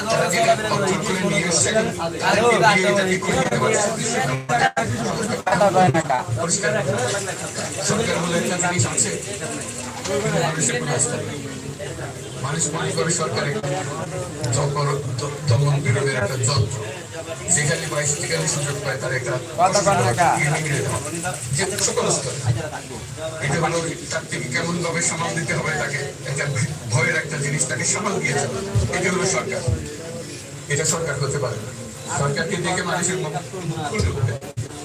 তারা যেটা অর্জন করে নিয়ে এসছে আরেকদিন দিয়ে এটাকে করে দিতে পারছে। সরকার বলে একটা জিনিস আছে, মানুষের কোনো আস্থা নেই। মানুষ মনে করে সরকার দমন বিরোধের একটা যন্ত্র, যেখানে যেখানে সুযোগ পায় তার একটা এটা হলো তার থেকে কেমন ভাবে সামাল দিতে হবে, তাকে একটা ভয়ের একটা জিনিস তাকে সামাল দিয়েছে। এটা হলো সরকার। এটা সরকার হতে পারে না। সরকারকে দেখে মানুষের মুখ খুলতে হবে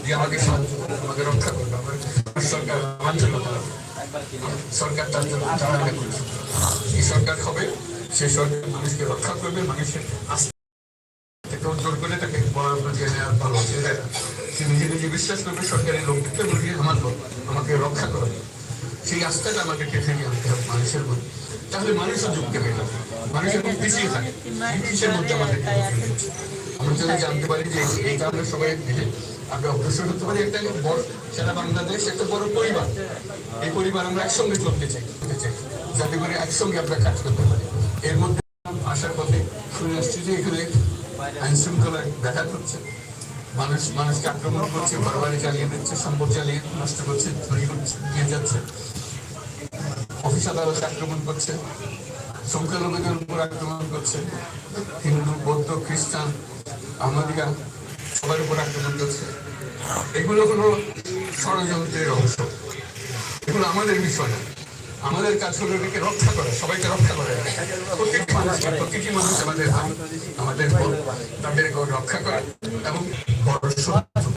যে আমাকে সাহায্য করবে, আমাকে রক্ষা করবে। আমার সরকার আমার জন্য দাঁড়াবে, সরকার তার জন্য দাঁড়াবে। এই সরকার হবে, সে সরকার মানুষকে রক্ষা করবে, মানুষের আস্থা জোর করে তাকে বলার ভালো আছে। সে নিজে নিজে বিশ্বাস করবে সরকারি লোককে বলি আমার লোক, আমাকে রক্ষা করবে। সেই আস্থাটা আমাদেরকে ফিরিয়ে আনতে হবে মানুষের মধ্যে। তাহলে মানুষও যুক্তি হয়ে যাবে, মানুষের মধ্যে পিছিয়ে থাকে, কিসের মধ্যে আমাদেরকে আমরা যদি জানতে পারি যে এই কারণে সবাই মিলে আমরা অগ্রসর হতে পারি। একটা বড় সারা বাংলাদেশ একটা বড় পরিবার, এই পরিবার আমরা একসঙ্গে চলতে চাই, যাতে করে একসঙ্গে আমরা কাজ করতে পারি। এর মধ্যে আসার পথে শুনে আসছি যে এখানে আইন শৃঙ্খলা ব্যাঘাত হচ্ছে, মানুষকে আক্রমণ করছে, বারবারই জ্বালিয়ে দিচ্ছে, সম্পদ জ্বালিয়ে নষ্ট করছে, চুরি করছে, নিয়ে যাচ্ছে, অফিস আদালতে আক্রমণ করছে, সংখ্যালঘুদের উপর আক্রমণ করছে, হিন্দু, বৌদ্ধ, খ্রিস্টান, আহমদিয়া সবার উপর আক্রমণ করছে। এগুলো হলো ষড়যন্ত্রের অংশ, এগুলো আমাদের বিষয় না। আমাদের কাজ হলো এটাকে রক্ষা করা, সবাইকে রক্ষা করা। প্রতিটি মানুষ আমাদের তাদের রক্ষা করা এবং